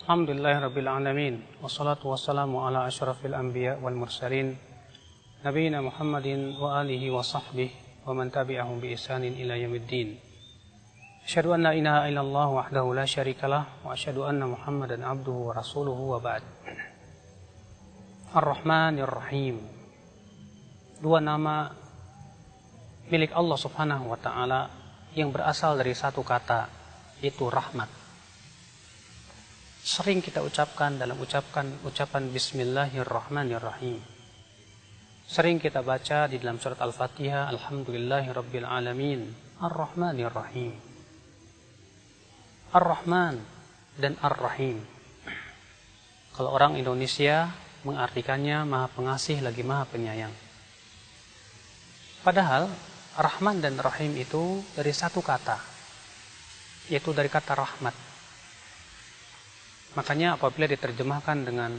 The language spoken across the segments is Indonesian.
Alhamdulillahirabbil alamin wassalatu wassalamu ala asyrafil anbiya wal mursalin nabiyina Muhammadin wa alihi wa sahbihi wa man tabi'ahum bi ihsanin ila yaumiddin. Asyhadu an la ilaha illallah wahdahu la syarikalah wa asyhadu anna Muhammadan abduhu wa rasuluhu wa ba'd. Ar-Rahmanir Rahim. Dua nama milik Allah Subhanahu wa taala yang berasal dari satu kata, yaitu rahmat. Sering kita ucapkan dalam ucapan Bismillahirrahmanirrahim. Sering kita baca di dalam surat Al-Fatihah, Alhamdulillahirabbil alamin, Ar-Rahmanirrahim. Ar-Rahman dan Ar-Rahim. Kalau orang Indonesia mengartikannya Maha Pengasih lagi Maha Penyayang. Padahal Rahman dan Rahim itu dari satu kata, yaitu dari kata rahmat. Makanya apabila diterjemahkan dengan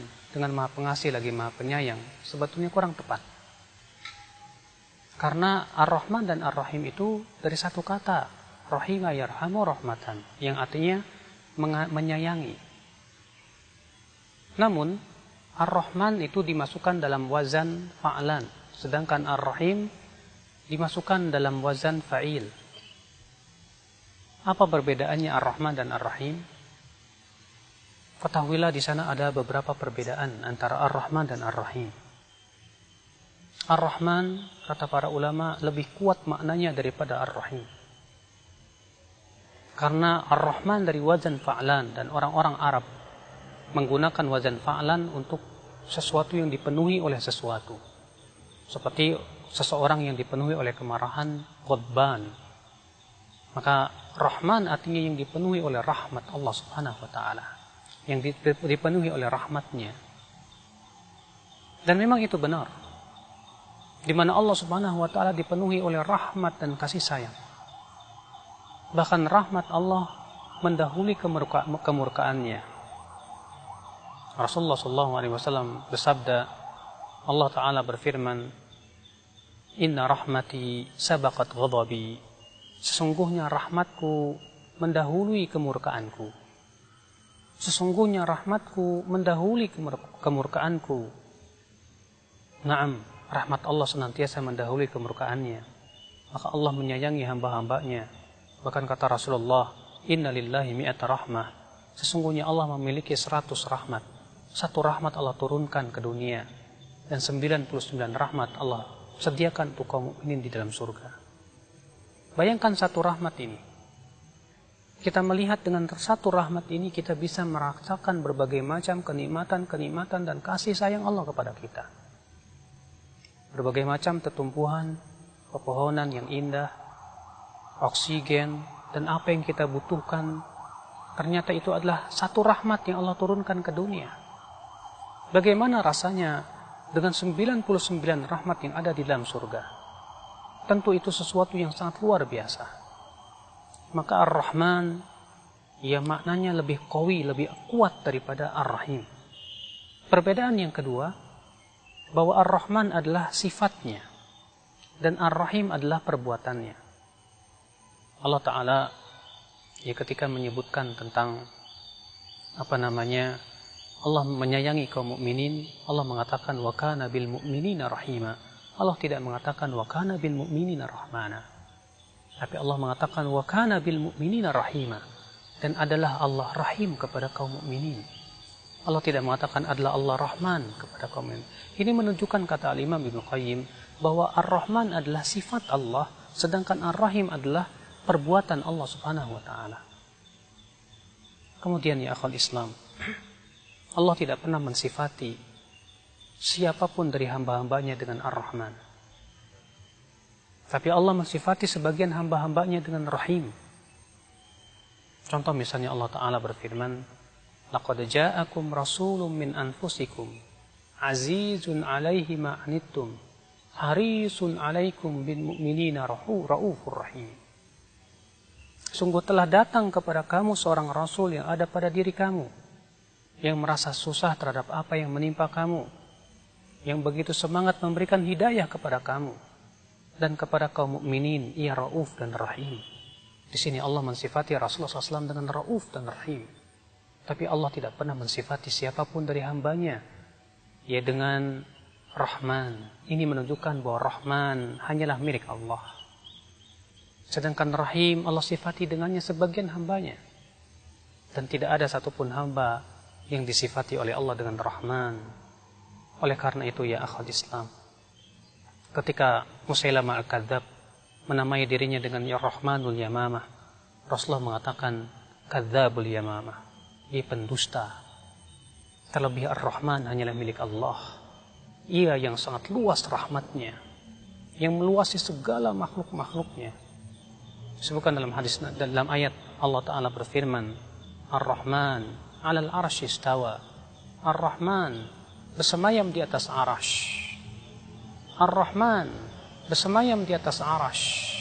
Maha Pengasih lagi Maha Penyayang, sebetulnya kurang tepat. Karena Ar-Rahman dan Ar-Rahim itu dari satu kata, Rahima yarhamu rahmatan, yang artinya menyayangi. Namun Ar-Rahman itu dimasukkan dalam wazan fa'lan, sedangkan Ar-Rahim dimasukkan dalam wazan fa'il. Apa perbedaannya Ar-Rahman dan Ar-Rahim? Ketahuilah di sana ada beberapa perbedaan antara Ar-Rahman dan Ar-Rahim. Ar-Rahman, kata para ulama, lebih kuat maknanya daripada Ar-Rahim. Karena Ar-Rahman dari wazan fa'lan, dan orang-orang Arab menggunakan wazan fa'lan untuk sesuatu yang dipenuhi oleh sesuatu. Seperti seseorang yang dipenuhi oleh kemarahan, ghadban. Maka Rahman artinya yang dipenuhi oleh rahmat Allah Subhanahu wa taala, yang dipenuhi oleh rahmatnya. Dan memang itu benar, di mana Allah Subhanahu wa taala dipenuhi oleh rahmat dan kasih sayang. Bahkan rahmat Allah mendahului kemurkaannya. Rasulullah SAW bersabda, Allah Ta'ala berfirman, Inna rahmati sabaqat ghadabi. Sesungguhnya rahmatku mendahului kemurkaanku. Sesungguhnya rahmatku mendahului kemurkaanku. Naam, rahmat Allah senantiasa mendahului kemurkaannya. Maka Allah menyayangi hamba-hambanya. Bahkan kata Rasulullah, Inna lillahi mi'ata rahmah. Sesungguhnya Allah memiliki 100 rahmat. Satu rahmat Allah turunkan ke dunia, dan 99 rahmat Allah sediakan untuk kaum mukminin di dalam surga. Bayangkan satu rahmat ini. Kita melihat dengan satu rahmat ini kita bisa merasakan berbagai macam kenikmatan dan kasih sayang Allah kepada kita. Berbagai macam tetumbuhan, pepohonan yang indah, oksigen, dan apa yang kita butuhkan, ternyata itu adalah satu rahmat yang Allah turunkan ke dunia. Bagaimana rasanya dengan 99 rahmat yang ada di dalam surga? Tentu itu sesuatu yang sangat luar biasa. Maka Ar-Rahman, ya maknanya lebih qawi, lebih kuat daripada Ar-Rahim. Perbedaan yang kedua, bahwa Ar-Rahman adalah sifatnya, dan Ar-Rahim adalah perbuatannya. Allah Ta'ala, ya ketika menyebutkan tentang Allah menyayangi kaum mukminin, Allah mengatakan wa kana bil mu'minina rahima. Allah tidak mengatakan wa kana bil mu'minina rahmana. Tapi Allah mengatakan wa kana bil mu'minina rahima, dan adalah Allah rahim kepada kaum mukminin. Allah tidak mengatakan adalah Allah rahman kepada kaum mukminin. Ini menunjukkan kata Al-Imam Ibnu Qayyim bahwa Ar-Rahman adalah sifat Allah, sedangkan Ar-Rahim adalah perbuatan Allah Subhanahu wa taala. Kemudian ya akhwal Islam, Allah tidak pernah mensifati siapapun dari hamba-hambanya dengan Ar-Rahman. Tapi Allah mensifati sebagian hamba-hambanya dengan Rahim. Contoh misalnya Allah Ta'ala berfirman, Laqad ja'akum rasulun min anfusikum, azizun alaihi ma'anittum, harisun alaikum bin mu'minina ra'ufur rahim. Sungguh telah datang kepada kamu seorang rasul yang ada pada diri kamu, yang merasa susah terhadap apa yang menimpa kamu, yang begitu semangat memberikan hidayah kepada kamu, dan kepada kaum mukminin ia rauf dan rahim. Di sini Allah mensifati Rasulullah SAW dengan rauf dan rahim. Tapi Allah tidak pernah mensifati siapapun dari hambanya ya dengan Rahman. Ini menunjukkan bahwa Rahman hanyalah milik Allah. Sedangkan Rahim Allah sifati dengannya sebagian hambanya. Dan tidak ada satupun hamba yang disifati oleh Allah dengan Rahman. Oleh karena itu ya akhwat Islam, ketika Musailamah Al-Kadzab menamai dirinya dengan Ya Rahmanul Yamamah, Rasulullah mengatakan Kadzabul Yamamah, dia pendusta. Terlebih Ar-Rahman hanyalah milik Allah. Ia yang sangat luas rahmatnya, yang meluasi segala makhluk-makhluknya. Disebutkan dalam hadis, dalam ayat Allah Ta'ala berfirman, Ar-Rahman 'alal 'arsy istawa. Ar-Rahman bersemayam di atas arash. Ar-Rahman bersemayam di atas arash.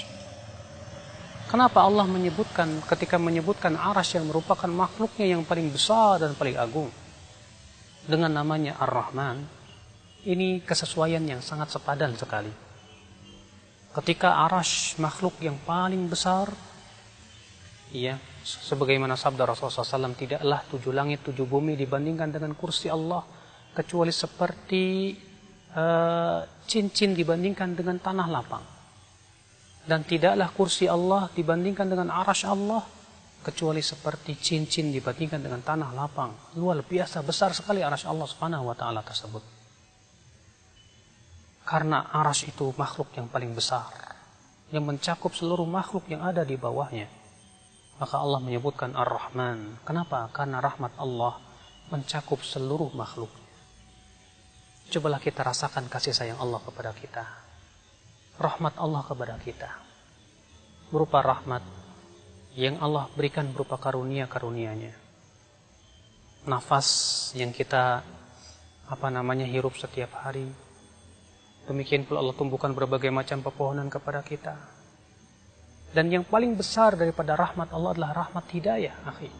Kenapa Allah menyebutkan, ketika menyebutkan arash yang merupakan makhluknya yang paling besar dan paling agung, dengan namanya Ar-Rahman? Ini kesesuaian yang sangat sepadan sekali. Ketika arash makhluk yang paling besar, ya, sebagaimana sabda Rasulullah SAW, tidaklah 7 langit 7 bumi dibandingkan dengan kursi Allah, kecuali seperti cincin dibandingkan dengan tanah lapang. Dan tidaklah kursi Allah dibandingkan dengan arash Allah, kecuali seperti cincin dibandingkan dengan tanah lapang. Luar biasa besar sekali arash Allah Subhanahu wa Ta'ala tersebut. Karena arash itu makhluk yang paling besar, yang mencakup seluruh makhluk yang ada di bawahnya. Maka Allah menyebutkan Ar-Rahman. Kenapa? Karena rahmat Allah mencakup seluruh makhluk. Cobalah kita rasakan kasih sayang Allah kepada kita. Rahmat Allah kepada kita berupa rahmat yang Allah berikan berupa karunia-karunianya. Nafas yang kita hirup setiap hari. Demikian pula Allah tumbuhkan berbagai macam pepohonan kepada kita. Dan yang paling besar daripada rahmat Allah adalah rahmat hidayah, akhi.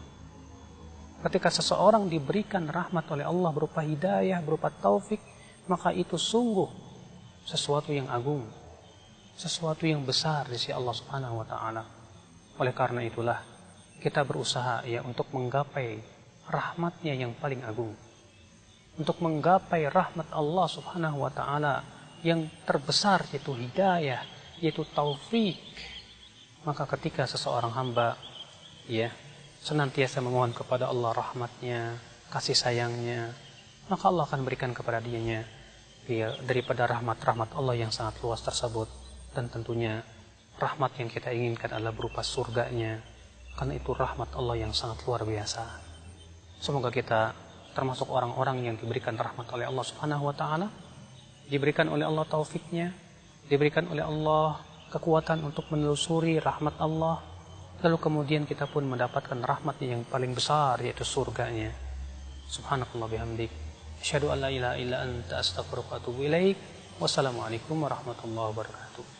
Ketika seseorang diberikan rahmat oleh Allah berupa hidayah, berupa taufik, maka itu sungguh sesuatu yang agung, sesuatu yang besar di sisi Allah Subhanahu wa Ta'ala. Oleh karena itulah kita berusaha ya untuk menggapai rahmatnya yang paling agung, untuk menggapai rahmat Allah Subhanahu wa Ta'ala yang terbesar, yaitu hidayah, yaitu taufik. Maka ketika seseorang hamba ya senantiasa memohon kepada Allah rahmatnya, kasih sayangnya, maka Allah akan berikan kepada dianya ya, daripada rahmat-rahmat Allah yang sangat luas tersebut. Dan tentunya rahmat yang kita inginkan adalah berupa surganya, karena itu rahmat Allah yang sangat luar biasa. Semoga kita termasuk orang-orang yang diberikan rahmat oleh Allah Subhanahu wa Ta'ala, diberikan oleh Allah taufiknya, diberikan oleh Allah kekuatan untuk menelusuri rahmat Allah, lalu kemudian kita pun mendapatkan rahmatnya yang paling besar, yaitu surganya. Subhanakallah bihamdik, asyhadu an la ilaha illa anta, astaghfiruka wa atubu ilaik. Wassalamualaikum warahmatullahi wabarakatuh.